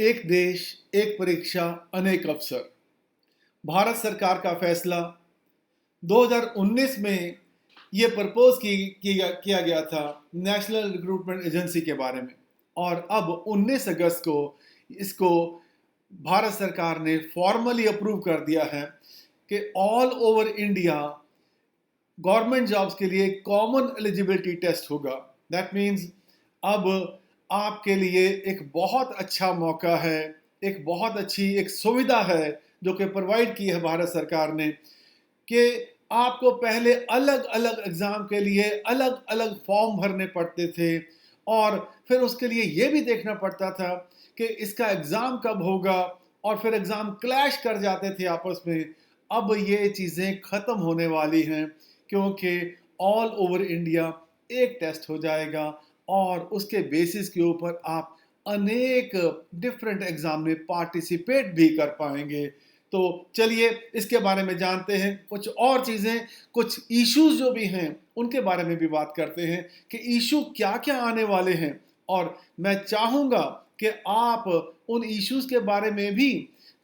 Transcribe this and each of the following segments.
एक देश एक परीक्षा अनेक अवसर। भारत सरकार का फैसला 2019 में ये प्रपोज किया गया था नेशनल रिक्रूटमेंट एजेंसी के बारे में, और अब 19 अगस्त को इसको भारत सरकार ने फॉर्मली अप्रूव कर दिया है कि all over India government jobs के लिए कॉमन एलिजिबिलिटी टेस्ट होगा। दैट मीन्स अब आपके लिए एक बहुत अच्छा मौका है, एक बहुत अच्छी एक सुविधा है जो कि प्रोवाइड की है भारत सरकार ने, कि आपको पहले अलग अलग एग्ज़ाम के लिए अलग अलग फॉर्म भरने पड़ते थे, और फिर उसके लिए ये भी देखना पड़ता था कि इसका एग्ज़ाम कब होगा, और फिर एग्ज़ाम क्लैश कर जाते थे आपस में। अब ये चीज़ें ख़त्म होने वाली हैं, क्योंकि ऑल ओवर इंडिया एक टेस्ट हो जाएगा और उसके बेसिस के ऊपर आप अनेक डिफरेंट एग्ज़ाम में पार्टिसिपेट भी कर पाएंगे। तो चलिए इसके बारे में जानते हैं, कुछ और चीज़ें, कुछ इश्यूज जो भी हैं उनके बारे में भी बात करते हैं कि इशू क्या क्या आने वाले हैं। और मैं चाहूँगा कि आप उन इश्यूज के बारे में भी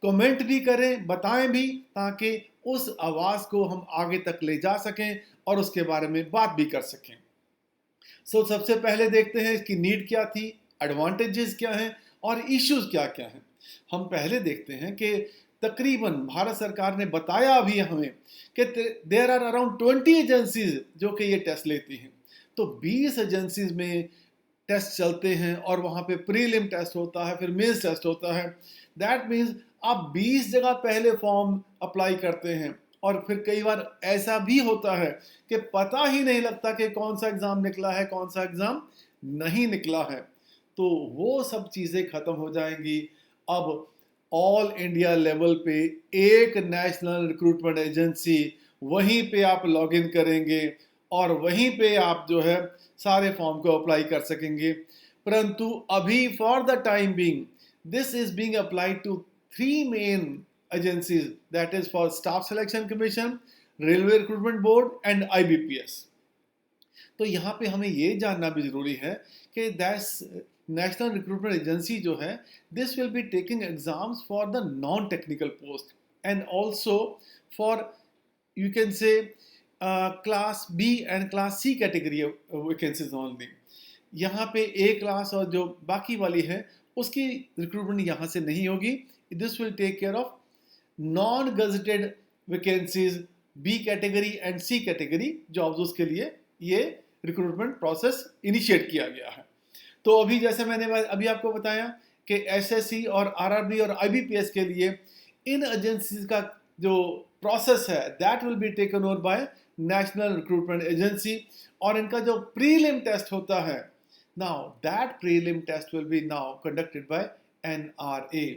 कमेंट भी करें, बताएं भी, ताकि उस आवाज़ को हम आगे तक ले जा सकें और उसके बारे में बात भी कर सकें। सबसे पहले देखते हैं इसकी नीड क्या थी, एडवांटेजेस क्या हैं और इश्यूज क्या क्या हैं। हम पहले देखते हैं कि तकरीबन भारत सरकार ने बताया अभी हमें कि देयर आर अराउंड 20 एजेंसीज जो कि ये टेस्ट लेती हैं। तो 20 एजेंसीज में टेस्ट चलते हैं और वहाँ पे प्रीलिम टेस्ट होता है, फिर मेंस टेस्ट होता है। दैट मीन्स आप 20 जगह पहले फॉर्म अप्लाई करते हैं, और फिर कई बार ऐसा भी होता है कि पता ही नहीं लगता कि कौन सा एग्ज़ाम निकला है, कौन सा एग्ज़ाम नहीं निकला है। तो वो सब चीज़ें ख़त्म हो जाएंगी। अब ऑल इंडिया लेवल पे एक नेशनल रिक्रूटमेंट एजेंसी, वहीं पे आप लॉगिन करेंगे और वहीं पे आप जो है सारे फॉर्म को अप्लाई कर सकेंगे। परंतु अभी for the time being this is being applied to 3 main agencies, that is for Staff Selection Commission, Railway Recruitment Board and IBPS। तो यहाँ पे हमें ये जानना भी ज़रूरी है कि दैस नेशनल रिक्रूटमेंट एजेंसी जो है, this will be taking exams for the non technical post and also for, you can say, class B and class C category vacancies only. यहाँ पे ए क्लास और जो बाकी वाली है उसकी रिक्रूटमेंट यहाँ से नहीं होगी। This will take care of non gazetted vacancies, B category and C category jobs, उसके लिए ये रिक्रूटमेंट प्रोसेस इनिशिएट किया गया है। तो अभी जैसे मैंने अभी आपको बताया कि एसएससी और आरआरबी और आईबीपीएस के लिए इन एजेंसीज का जो प्रोसेस है that will be taken over by national recruitment agency, और इनका जो प्रीलिम टेस्ट होता है, now that prelim test will be now conducted by NRA.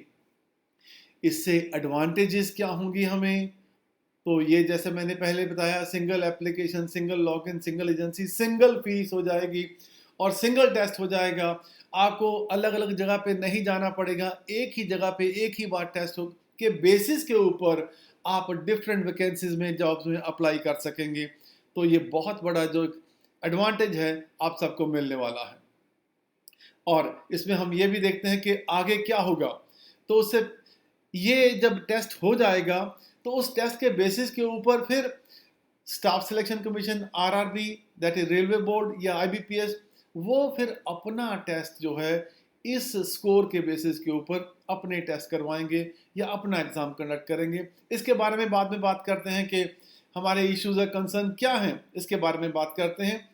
इससे एडवांटेजेस क्या होंगी हमें, तो ये जैसे मैंने पहले बताया, single application, single login, single agency, single fees हो जाएगी और सिंगल टेस्ट हो जाएगा। आपको अलग अलग जगह पे नहीं जाना पड़ेगा, एक ही जगह पे एक ही बार टेस्ट हो के बेसिस के ऊपर आप डिफरेंट वैकेंसीज में जॉब्स में अप्लाई कर सकेंगे। तो ये बहुत बड़ा जो एडवांटेज है आप सबको मिलने वाला है। और इसमें हम ये भी देखते हैं कि आगे क्या होगा। तो उससे ये जब टेस्ट हो जाएगा तो उस टेस्ट के बेसिस के ऊपर फिर staff selection commission, RRB, that is railway board या आईबीपीएस, वो फिर अपना टेस्ट जो है इस स्कोर के बेसिस के ऊपर अपने टेस्ट करवाएंगे या अपना एग्ज़ाम कंडक्ट करेंगे। इसके बारे में बाद में बात करते हैं कि हमारे इश्यूज और कंसर्न क्या हैं, इसके बारे में बात करते हैं।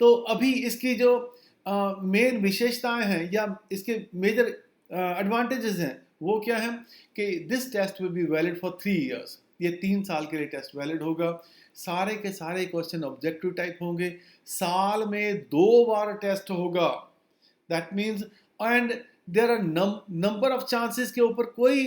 तो अभी इसकी जो मेन विशेषताएं हैं या इसके मेजर एडवांटेजेस हैं वो क्या है कि this test will be valid for 3 years. ये 3 साल के लिए टेस्ट वैलिड होगा। सारे के सारे क्वेश्चन ऑब्जेक्टिव टाइप होंगे। साल में 2 बार टेस्ट होगा। That means, and there are number of chances के ऊपर कोई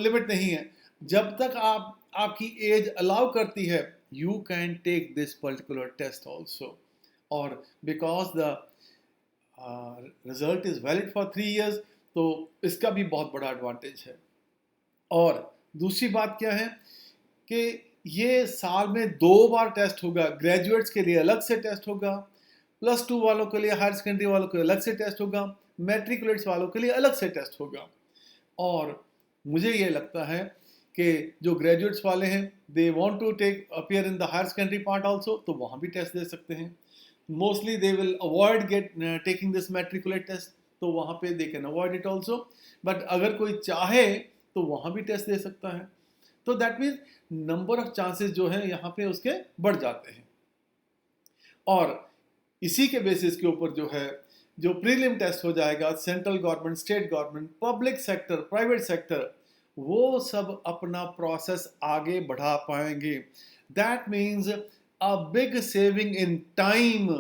लिमिट नहीं है। जब तक आपकी एज अलाउ करती है, you can take this particular test also. और because the result is valid for 3 years, तो इसका भी बहुत बड़ा एडवांटेज है। और दूसरी बात क्या है कि ये साल में 2 बार टेस्ट होगा। ग्रेजुएट्स के लिए अलग से टेस्ट होगा, +2 वालों के लिए, हायर सेकेंडरी वालों के लिए अलग से टेस्ट होगा, मैट्रिकुलेट्स वालों के लिए अलग से टेस्ट होगा। और मुझे ये लगता है कि जो ग्रेजुएट्स वाले हैं, they want to take appear in the higher secondary part also, तो वहाँ भी टेस्ट दे सकते हैं। Mostly they will avoid taking this matriculate test, तो वहाँ पे they can avoid it also. But अगर कोई चाहे तो वहाँ भी टेस्ट दे सकता है। तो दैट मीन्स नंबर ऑफ चांसेस जो है यहाँ पे उसके बढ़ जाते हैं। और इसी के बेसिस के ऊपर जो है, जो प्रीलिम टेस्ट हो जाएगा, central government, state government, public sector, private sector, वो सब अपना प्रोसेस आगे बढ़ा पाएंगे। That means a big saving in time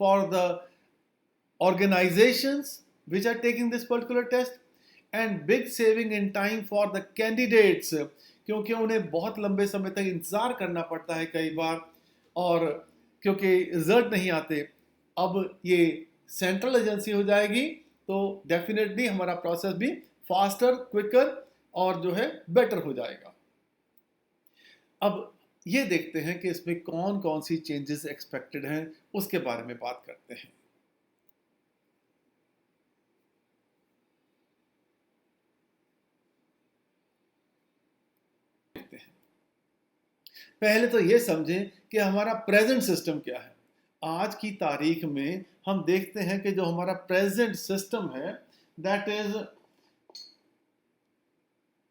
for the organizations which are taking this particular test, and big saving in time for the candidates, क्योंकि उन्हें बहुत लंबे समय तक इंतज़ार करना पड़ता है कई बार, और क्योंकि रिजल्ट नहीं आते। अब ये सेंट्रल एजेंसी हो जाएगी तो डेफिनेटली हमारा प्रोसेस भी फास्टर, क्विकर और जो है बेटर हो जाएगा। अब ये देखते हैं कि इसमें कौन कौन सी चेंजेस एक्सपेक्टेड हैं, उसके बारे में बात करते हैं। पहले तो ये समझें कि हमारा प्रेजेंट सिस्टम क्या है। आज की तारीख में हम देखते हैं कि जो हमारा प्रेजेंट सिस्टम है, दैट इज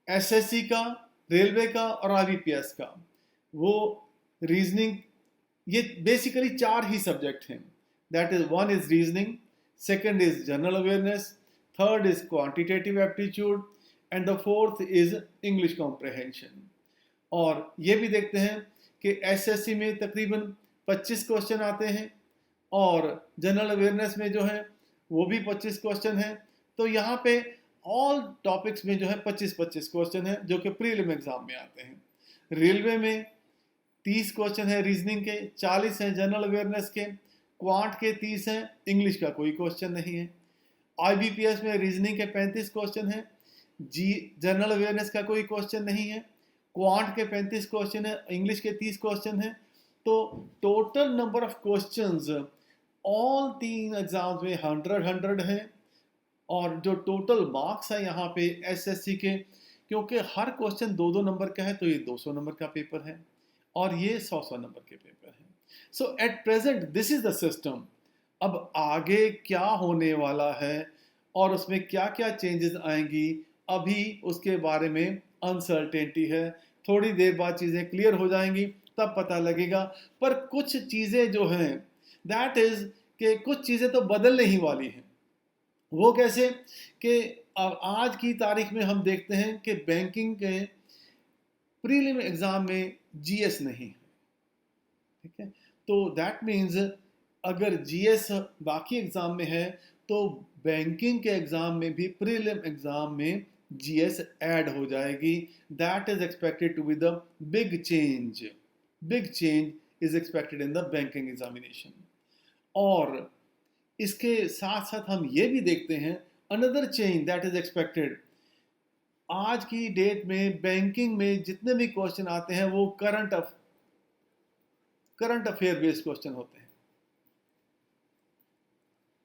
एसएससी का, रेलवे का और आईबीपीएस का। वो रीजनिंग, ये बेसिकली 4 ही सब्जेक्ट हैं। That is, 1 is reasoning, second is general awareness, third is quantitative aptitude, and the fourth is English comprehension. और ये भी देखते हैं कि एसएससी में तकरीबन 25 क्वेश्चन आते हैं, और जनरल अवेयरनेस में जो है वो भी 25 क्वेश्चन हैं। तो यहाँ पे ऑल टॉपिक्स में जो है 25-25 क्वेश्चन है, जो कि प्रीलिम एग्जाम में आते हैं। रेलवे में 30 क्वेश्चन है रीजनिंग के, 40 हैं जनरल अवेयरनेस के, क्वांट के 30 हैं, इंग्लिश का कोई क्वेश्चन नहीं है। आईबीपीएस में रीजनिंग के 35 क्वेश्चन हैं, जनरल अवेयरनेस का कोई क्वेश्चन नहीं है, क्वांट के 35 क्वेश्चन है, इंग्लिश के 30 क्वेश्चन है। तो total number of questions all 3 exams में 100 हैं। और जो टोटल मार्क्स है यहाँ पे एसएससी के, क्योंकि हर क्वेश्चन 2-2 नंबर का है, तो ये 200 नंबर का पेपर है, और ये 100 नंबर के पेपर हैं। So at present this is the system. अब आगे क्या होने वाला है और उसमें क्या क्या चेंजेस आएंगी, अभी उसके बारे में अनसर्टेनिटी है। थोड़ी देर बाद चीज़ें क्लियर हो जाएंगी, तब पता लगेगा। पर कुछ चीज़ें जो हैं, दैट इज़ कि कुछ चीज़ें तो बदलने ही वाली हैं। वो कैसे कि आज की तारीख में हम देखते हैं कि बैंकिंग के प्रीलिम एग्ज़ाम में जीएस नहीं है, ठीक है। तो दैट मीन्स अगर जीएस बाकी एग्ज़ाम में है, तो बैंकिंग के एग्ज़ाम में भी प्रीलिम एग्ज़ाम में जीएस ऐड हो जाएगी। That is expected to be the big change. Big change is expected in the banking examination. और इसके साथ साथ हम ये भी देखते हैं another change that is expected. आज की डेट में बैंकिंग में जितने भी क्वेश्चन आते हैं वो करंट अफेयर बेस्ड क्वेश्चन होते हैं।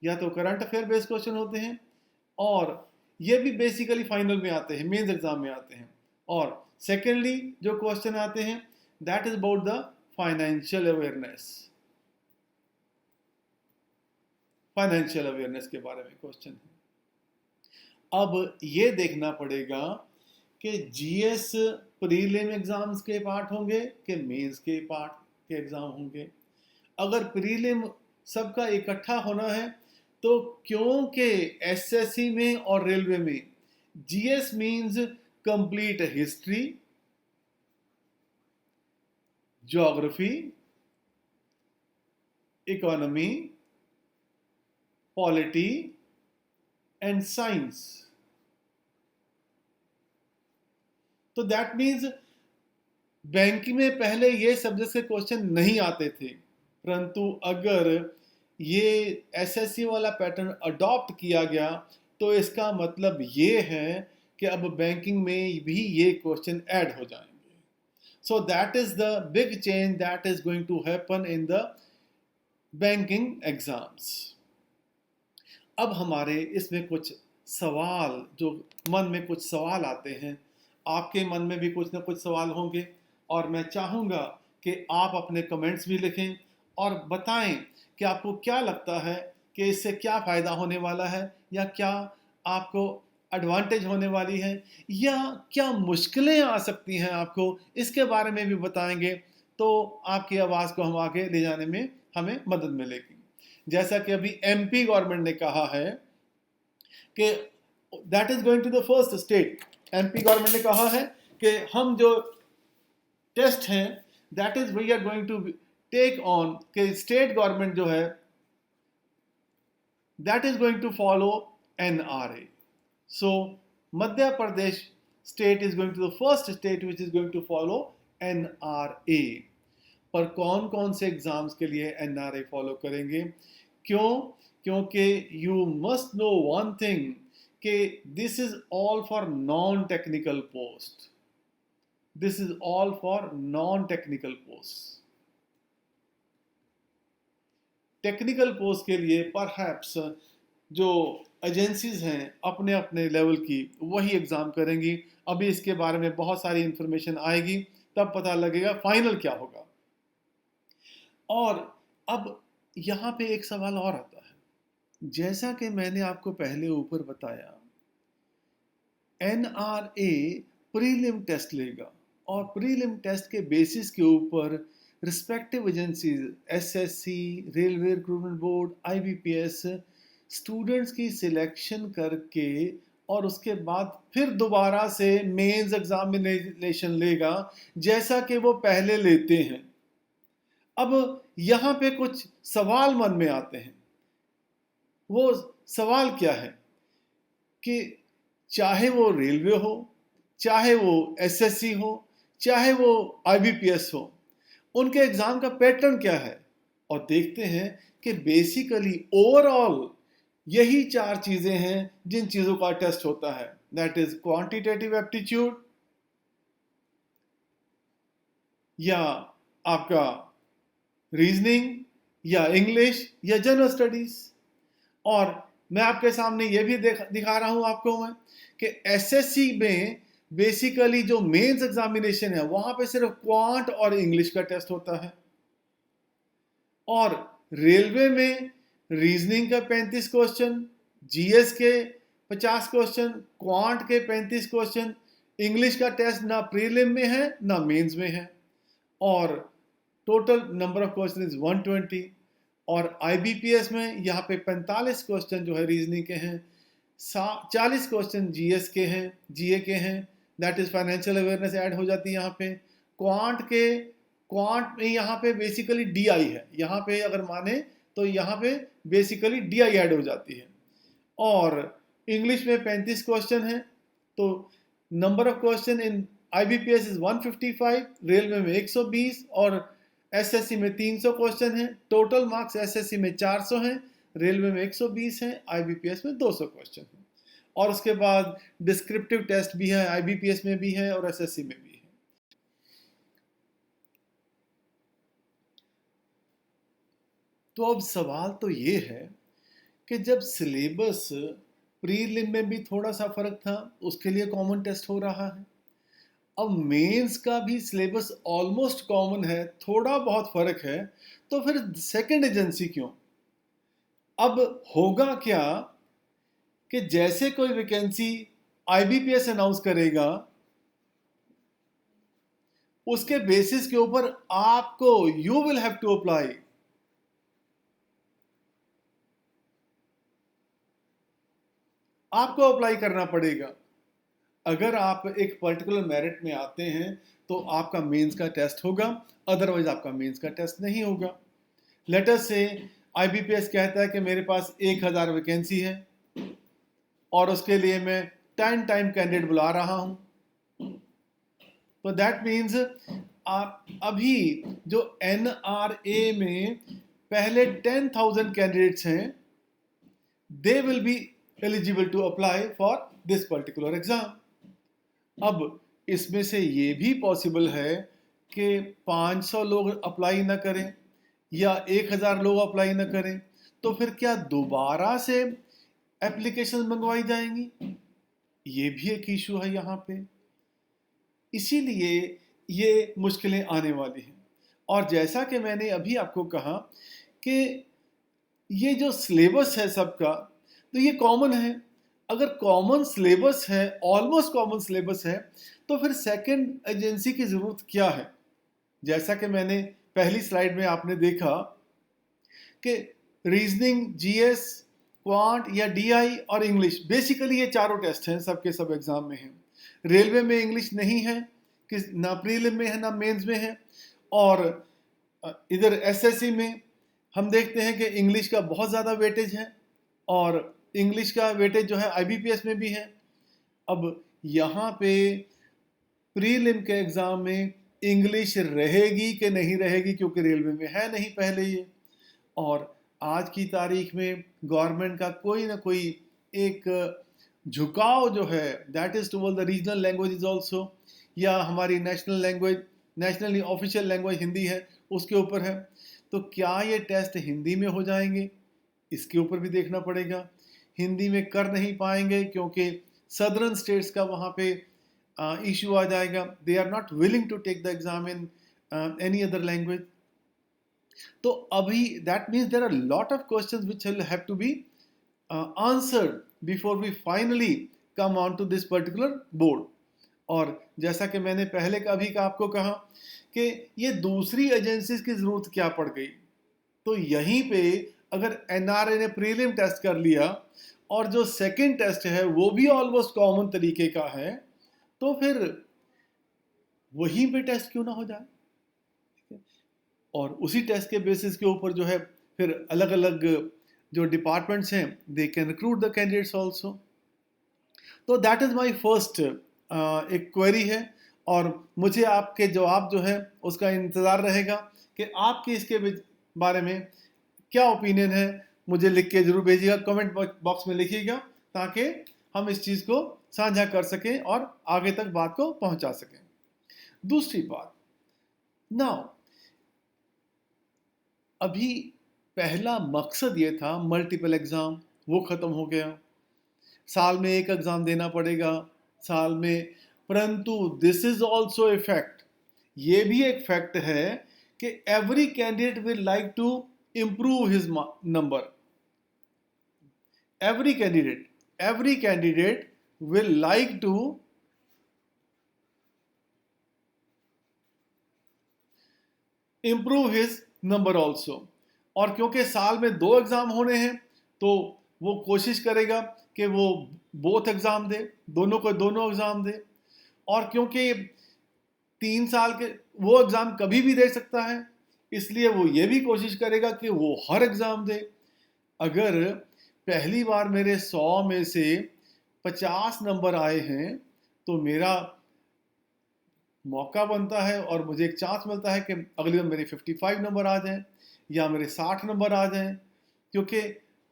या तो करंट अफेयर बेस्ड क्वेश्चन होते हैं, और ये भी बेसिकली फाइनल में आते हैं, मेंस एग्जाम में आते हैं। और सेकेंडली जो क्वेश्चन आते हैं, that is about the financial awareness. Financial awareness के बारे में क्वेश्चन है। अब ये देखना पड़ेगा कि जीएस प्रीलिम एग्जाम्स के पार्ट होंगे कि मेंस के पार्ट के एग्जाम होंगे। अगर प्रीलिम सबका इकट्ठा होना है, तो क्योंकि एसएससी में और रेलवे में GS means complete history, geography, economy, polity and science. तो दैट मीन्स बैंकिंग में पहले ये सब्जेक्ट के क्वेश्चन नहीं आते थे, परंतु अगर ये एसएससी वाला पैटर्न अडॉप्ट किया गया, तो इसका मतलब ये है कि अब बैंकिंग में भी ये क्वेश्चन ऐड हो जाएंगे। So that is the big change that is going to happen in the banking exams. अब हमारे इसमें कुछ सवाल, जो मन में कुछ सवाल आते हैं, आपके मन में भी कुछ ना कुछ सवाल होंगे, और मैं चाहूँगा कि आप अपने कमेंट्स भी लिखें और बताएं कि आपको क्या लगता है कि इससे क्या फ़ायदा होने वाला है, या क्या आपको एडवांटेज होने वाली है, या क्या मुश्किलें आ सकती हैं आपको, इसके बारे में भी बताएंगे, तो आपकी आवाज़ को हम आगे ले जाने में हमें मदद मिलेगी। जैसा कि अभी एमपी गवर्नमेंट ने कहा है कि that is going to the first state, MP government ने कहा है कि हम जो टेस्ट हैं that is we are going to take on, कि स्टेट गवर्नमेंट जो है that is going to follow NRA. So Madhya Pradesh state is going to the first state which is going to follow NRA. पर कौन कौन से exams के लिए NRA follow करेंगे? क्यों? क्योंकि you must know one thing कि this is all for non technical post, this is all for non technical post. Technical post के लिए परहैप्स जो एजेंसीज हैं अपने अपने लेवल की वही एग्ज़ाम करेंगी। अभी इसके बारे में बहुत सारी इंफॉर्मेशन आएगी, तब पता लगेगा फाइनल क्या होगा। और अब यहाँ पे एक सवाल और आता है, जैसा कि मैंने आपको पहले ऊपर बताया, एनआरए प्रीलिम टेस्ट लेगा, और प्रीलिम टेस्ट के बेसिस के ऊपर respective agencies SSC, railway recruitment board, IBPS students की सिलेक्शन करके और उसके बाद फिर दोबारा से मेंस एग्जामिनेशन लेगा, जैसा कि वो पहले लेते हैं। अब यहाँ पे कुछ सवाल मन में आते हैं। वो सवाल क्या है कि चाहे वो रेलवे हो, चाहे वो एसएससी हो, चाहे वो आईबीपीएस हो, उनके एग्जाम का पैटर्न क्या है? और देखते हैं कि बेसिकली ओवरऑल यही चार चीजें हैं जिन चीजों का टेस्ट होता है। दैट इज क्वांटिटेटिव एप्टीट्यूड, या आपका रीजनिंग, या इंग्लिश, या जनरल स्टडीज। और मैं आपके सामने ये भी दिखा रहा हूं आपको मैं कि एसएससी में बेसिकली जो मेंस एग्जामिनेशन है वहां पे सिर्फ क्वांट और इंग्लिश का टेस्ट होता है, और रेलवे में रीजनिंग का 35 क्वेश्चन, जीएस के 50 क्वेश्चन, क्वांट के 35 क्वेश्चन, इंग्लिश का टेस्ट ना प्रीलिम में है ना मेंस में है, और total number of question is 120। और आईबीपीएस में यहाँ पे 45 क्वेश्चन जो है रीजनिंग के हैं, 40 क्वेश्चन जीएस के हैं, जीए के हैं, that is financial awareness add हो जाती है यहाँ पे। क्वांट में यहाँ पे बेसिकली डीआई है, यहाँ पे अगर माने तो यहाँ पे बेसिकली डीआई ऐड हो जाती है। और इंग्लिश में 35 क्वेश्चन है, तो number of question in IBPS is 155, railway में 120, और एसएससी में 300 क्वेश्चन है। टोटल मार्क्स एसएससी में 400 हैं, रेलवे में 120 हैं, आईबीपीएस में 200 क्वेश्चन हैं। और उसके बाद डिस्क्रिप्टिव टेस्ट भी है, आईबीपीएस में भी है और एसएससी में भी है। तो अब सवाल तो ये है कि जब सिलेबस प्रीलिम में भी थोड़ा सा फर्क था, उसके लिए कॉमन टेस्ट हो रहा है, अब मेंस का भी सिलेबस ऑलमोस्ट कॉमन है, थोड़ा बहुत फर्क है, तो फिर सेकंड एजेंसी क्यों? अब होगा क्या कि जैसे कोई वैकेंसी आईबीपीएस अनाउंस करेगा, उसके बेसिस के ऊपर आपको you will have to apply. आपको अप्लाई करना पड़ेगा। अगर आप एक पर्टिकुलर मेरिट में आते हैं तो आपका मेंस का टेस्ट होगा, अदरवाइज आपका मेंस का टेस्ट नहीं होगा। लेटर से आईबीपीएस कहता है कि मेरे पास 1000 वैकेंसी है और उसके लिए मैं 10 टाइम कैंडिडेट बुला रहा हूं, तो दैट मीन्स आप अभी जो एनआरए में पहले 10,000 कैंडिडेट्स हैं, they will be eligible to apply for this particular exam. अब इसमें से ये भी पॉसिबल है कि 500 लोग अप्लाई ना करें, या 1000 लोग अप्लाई न करें तो फिर क्या दोबारा से एप्लीकेशन मंगवाई जाएंगी? ये भी एक इशू है यहाँ पे। इसीलिए ये मुश्किलें आने वाली हैं। और जैसा कि मैंने अभी आपको कहा कि ये जो सिलेबस है सबका, तो ये कॉमन है। अगर कॉमन सिलेबस है, ऑलमोस्ट कॉमन सिलेबस है, तो फिर सेकंड एजेंसी की ज़रूरत क्या है? जैसा कि मैंने पहली स्लाइड में आपने देखा कि रीजनिंग, जीएस, क्वांट या डीआई और इंग्लिश, बेसिकली ये चारों टेस्ट हैं, सबके सब एग्जाम में हैं। रेलवे में इंग्लिश नहीं है, कि ना प्रीलिम में है ना मेंस में है। और इधर एसएससी में हम देखते हैं कि इंग्लिश का बहुत ज़्यादा वेटेज है, और इंग्लिश का वेटेज जो है आईबीपीएस में भी है। अब यहाँ पे प्रीलिम के एग्ज़ाम में इंग्लिश रहेगी कि नहीं रहेगी, क्योंकि रेलवे में है नहीं पहले ये, और आज की तारीख में गवर्नमेंट का कोई ना कोई एक झुकाव जो है that is toward the regional languages also, या हमारी national language, nationally official language Hindi है, उसके ऊपर है। तो क्या ये टेस्ट हिंदी में हो जाएंगे, इसके ऊपर भी देखना पड़ेगा। हिंदी में कर नहीं पाएंगे क्योंकि सदर्न स्टेट्स का वहाँ पे इशू आ जाएगा, they are not willing to take the exam in any other language. तो अभी that means there are lot of questions which will have to be answered before we finally come on to this particular board. और जैसा कि मैंने पहले का भी आपको कहा कि ये दूसरी एजेंसीज की ज़रूरत क्या पड़ गई, तो यहीं पे अगर एनआरए ने प्रीलिम टेस्ट कर लिया और जो सेकंड टेस्ट है वो भी ऑलमोस्ट कॉमन तरीके का है, तो फिर वहीं पे टेस्ट क्यों ना हो जाए, और उसी टेस्ट के बेसिस के ऊपर जो है फिर अलग अलग जो डिपार्टमेंट्स हैं they can recruit the candidates also. तो दैट इज़ माय फर्स्ट एक क्वेरी है, और मुझे आपके जवाब जो है उसका इंतज़ार रहेगा कि आपकी इसके बारे में क्या ओपिनियन है। मुझे लिख के ज़रूर भेजिएगा, कमेंट बॉक्स में लिखिएगा, ताकि हम इस चीज़ को साझा कर सकें और आगे तक बात को पहुंचा सकें। दूसरी बात, नाउ अभी पहला मकसद ये था मल्टीपल एग्ज़ाम, वो ख़त्म हो गया। साल में एक एग्ज़ाम देना पड़ेगा साल में, परंतु this is also a fact, ये भी एक फैक्ट है कि every candidate will like to improve his number. Every candidate will like to improve his number also. और क्योंकि साल में 2 एग्जाम होने हैं, तो वो कोशिश करेगा कि वो बोथ एग्जाम दे, दोनों को दोनों एग्जाम दे। और क्योंकि 3 साल के वो एग्जाम कभी भी दे सकता है, इसलिए वो ये भी कोशिश करेगा कि वो हर एग्ज़ाम दे। अगर पहली बार मेरे 100 में से 50 नंबर आए हैं, तो मेरा मौका बनता है और मुझे एक चांस मिलता है कि अगली बार मेरे 55 नंबर आ जाएं या मेरे 60 नंबर आ जाएं, क्योंकि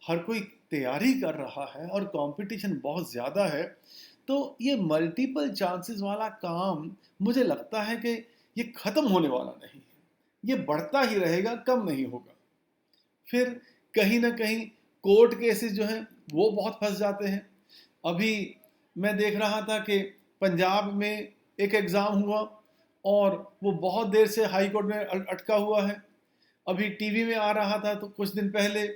हर कोई तैयारी कर रहा है और कंपटीशन बहुत ज़्यादा है। तो ये मल्टीपल चांसेस वाला काम मुझे लगता है कि ये ख़त्म होने वाला नहीं है, ये बढ़ता ही रहेगा, कम नहीं होगा। फिर कहीं ना कहीं कोर्ट केसेस जो हैं वो बहुत फंस जाते हैं। अभी मैं देख रहा था कि पंजाब में एक एग्ज़ाम हुआ और वो बहुत देर से हाई कोर्ट में अटका हुआ है। अभी टीवी में आ रहा था तो कुछ दिन पहले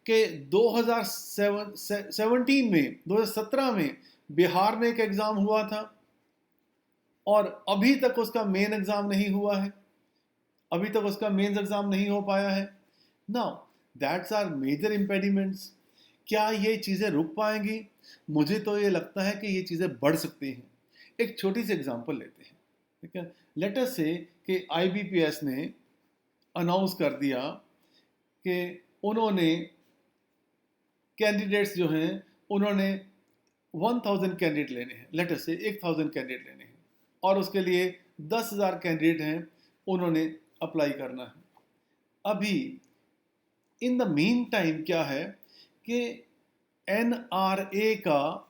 कि 2017 में बिहार में एक एग्ज़ाम हुआ था और अभी तक उसका मेन एग्ज़ाम नहीं हुआ है, अभी तक उसका मेंस एग्ज़ाम नहीं हो पाया है। Now that's are major impediments. क्या ये चीज़ें रुक पाएंगी? मुझे तो ये लगता है कि ये चीज़ें बढ़ सकती हैं। एक छोटी सी एग्जांपल लेते हैं, ठीक है। लेट अस से कि आईबीपीएस ने अनाउंस कर दिया कि उन्होंने कैंडिडेट्स जो हैं उन्होंने 1000 कैंडिडेट लेने हैं, लेट अस से 1000 कैंडिडेट लेने हैं, और उसके लिए 10,000 कैंडिडेट हैं उन्होंने अप्लाई करना है। अभी इन द मीन टाइम क्या है कि एनआरए का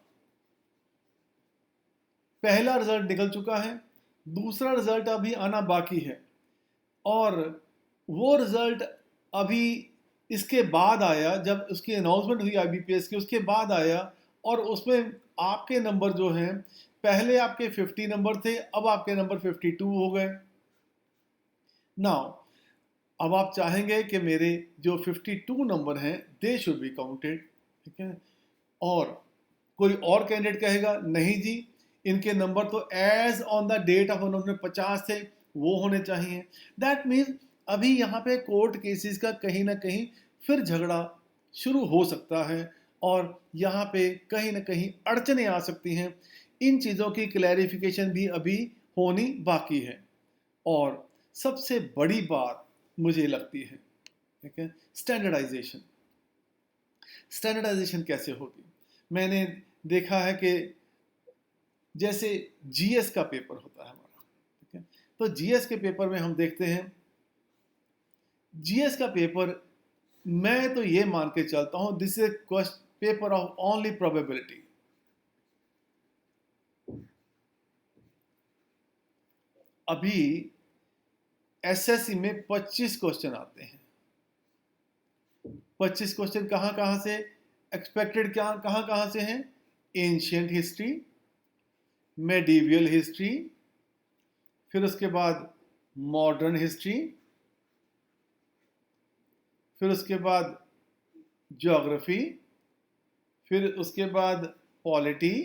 पहला रिजल्ट निकल चुका है, दूसरा रिजल्ट अभी आना बाकी है, और वो रिजल्ट अभी इसके बाद आया, जब उसकी अनाउंसमेंट हुई आईबीपीएस की, उसके बाद आया, और उसमें आपके नंबर जो हैं, पहले आपके 50 नंबर थे, अब आपके नंबर 52 हो गए। नाउ अब आप चाहेंगे कि मेरे जो 52 नंबर हैं दे शुड बी काउंटेड, ठीक है, और कोई और कैंडिडेट कहेगा नहीं जी, इनके नंबर तो as on the date of announcement 50 थे, वो होने चाहिए। दैट मीन्स अभी यहाँ पे कोर्ट केसेस का कहीं ना कहीं फिर झगड़ा शुरू हो सकता है, और यहाँ पे कहीं ना कहीं अड़चने आ सकती हैं। इन चीज़ों की क्लैरिफिकेशन भी अभी होनी बाकी है। और सबसे बड़ी बात मुझे लगती है, ठीक है, स्टैंडर्डाइजेशन। स्टैंडर्डाइजेशन कैसे होगी? मैंने देखा है कि जैसे जीएस का पेपर होता है हमारा, ठीक है, तो जीएस के पेपर में हम देखते हैं, जीएस का पेपर, मैं तो ये मान के चलता हूं this is paper of only probability. अभी एसएससी में 25 क्वेश्चन आते हैं। 25 क्वेश्चन कहां कहां से एक्सपेक्टेड, क्या कहां कहां से हैं? एंशियंट हिस्ट्री, मेडिवियल हिस्ट्री, फिर उसके बाद मॉडर्न हिस्ट्री, फिर उसके बाद ज्योग्राफी, फिर उसके बाद पॉलिटी,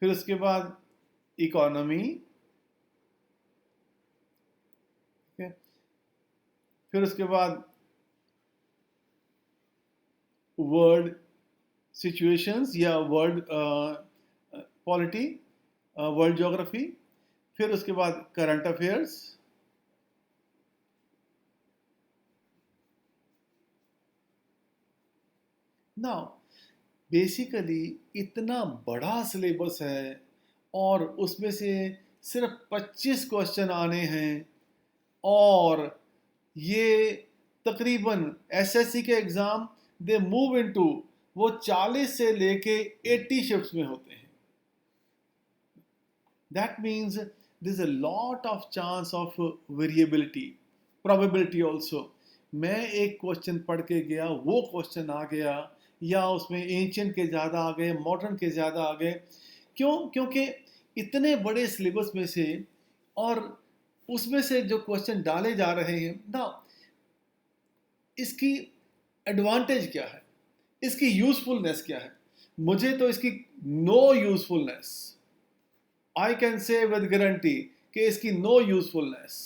फिर उसके बाद इकोनॉमी, फिर उसके बाद वर्ल्ड सिचुएशंस या वर्ल्ड पॉलिटी, वर्ल्ड ज्योग्राफी, फिर उसके बाद करंट अफेयर्स। नाउ बेसिकली इतना बड़ा सिलेबस है, और उसमें से सिर्फ 25 क्वेश्चन आने हैं, और ये तकरीबन एसएससी के एग्ज़ाम दे मूव इनटू, वो 40 से लेके 80 शिफ्ट्स में होते हैं। That means this is a lot of chance of variability, probability also. मैं एक क्वेश्चन पढ़ के गया, वो क्वेश्चन आ गया, या उसमें एंशियंट के ज़्यादा आ गए, मॉडर्न के ज़्यादा आ गए। क्यों? क्योंकि इतने बड़े सिलेबस में से, और उसमें से जो क्वेश्चन डाले जा रहे हैं ना, इसकी एडवांटेज क्या है, इसकी यूजफुलनेस क्या है? मुझे तो इसकी no usefulness, I can say with guarantee कि इसकी no usefulness.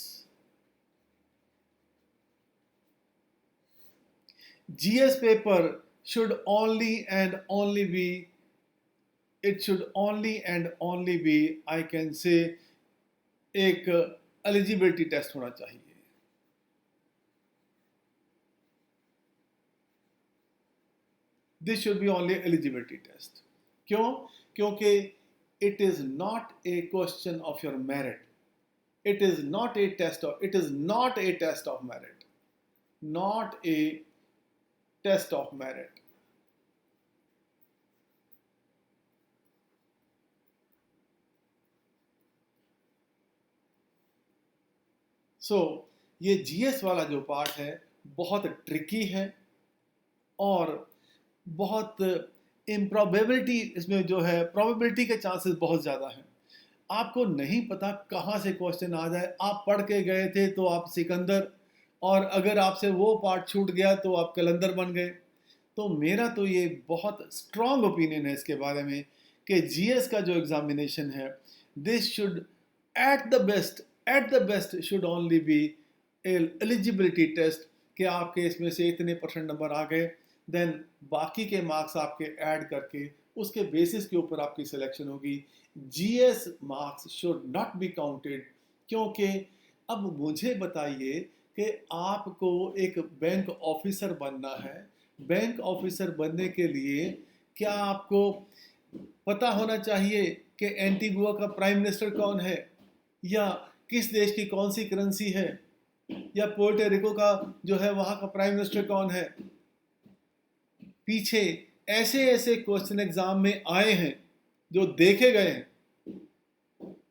GS paper should only and only be, it should only and only be, I can say, एक एलिजिबिलिटी टेस्ट होना चाहिए। This should be only eligibility test. क्यों? क्योंकि it is not a question of your merit, it is not a test of, it is not a test of merit, not a test of merit. So ये GS वाला जो part है बहुत tricky है, और बहुत इम्प्रॉबेबिलिटी इसमें जो है, प्रोबेबिलिटी के चांसेस बहुत ज़्यादा हैं। आपको नहीं पता कहाँ से क्वेश्चन आ जाए। आप पढ़ के गए थे तो आप सिकंदर, और अगर आपसे वो पार्ट छूट गया तो आप कलंदर बन गए। तो मेरा तो ये बहुत स्ट्रॉन्ग ओपिनियन है इसके बारे में कि जीएस का जो एग्जामिनेशन है, this should at the best should only be eligibility test, कि आपके इसमें से इतने परसेंट नंबर आ गए, देन बाकी के मार्क्स आपके ऐड करके उसके बेसिस के ऊपर आपकी सिलेक्शन होगी। GS marks should not be counted. क्योंकि अब मुझे बताइए कि आपको एक बैंक ऑफिसर बनना है, बैंक ऑफिसर बनने के लिए क्या आपको पता होना चाहिए कि एंटीगुआ का प्राइम मिनिस्टर कौन है, या किस देश की कौन सी करेंसी है, या पोर्टो रिको का जो है वहाँ का प्राइम मिनिस्टर कौन है? पीछे ऐसे ऐसे क्वेश्चन एग्जाम में आए हैं जो देखे गए हैं।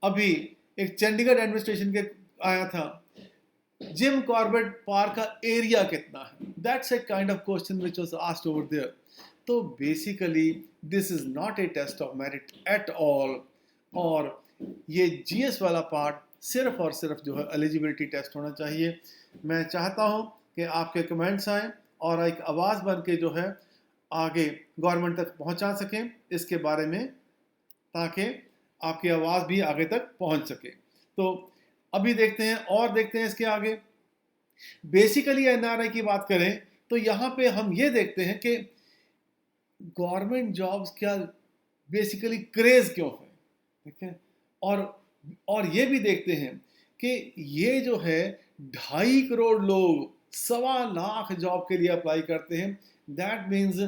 अभी एक चंडीगढ़ एडमिनिस्ट्रेशन के आया था, जिम कॉर्बेट पार्क का एरिया कितना है? That's a kind of question which was asked over there. तो basically this is not a test of merit at all, और ये जीएस वाला पार्ट सिर्फ और सिर्फ जो है एलिजिबिलिटी टेस्ट होना चाहिए। मैं चाहता हूँ कि आपके कमेंट्स आएँ और एक आवाज़ बन के जो है आगे गवर्नमेंट तक पहुँचा सकें इसके बारे में, ताकि आपकी आवाज़ भी आगे तक पहुँच सके। तो अभी देखते हैं इसके आगे। बेसिकली एनआरआई की बात करें तो यहाँ पे हम ये देखते हैं कि गवर्नमेंट जॉब्स क्या बेसिकली क्रेज क्यों है, ठीक है। और ये भी देखते हैं कि ये जो है 2.5 करोड़ लोग 1.25 लाख जॉब के लिए अप्लाई करते हैं। That means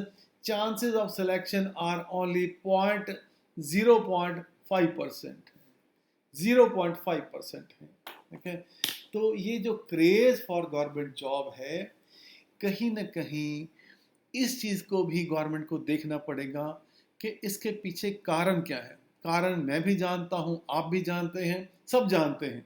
chances of selection are only 0.5%, 0.5% है, ठीक है। तो ये जो क्रेज फॉर गवर्नमेंट जॉब है, कहीं ना कहीं इस चीज़ को भी गवर्नमेंट को देखना पड़ेगा कि इसके पीछे कारण क्या है। कारण मैं भी जानता हूँ, आप भी जानते हैं, सब जानते हैं,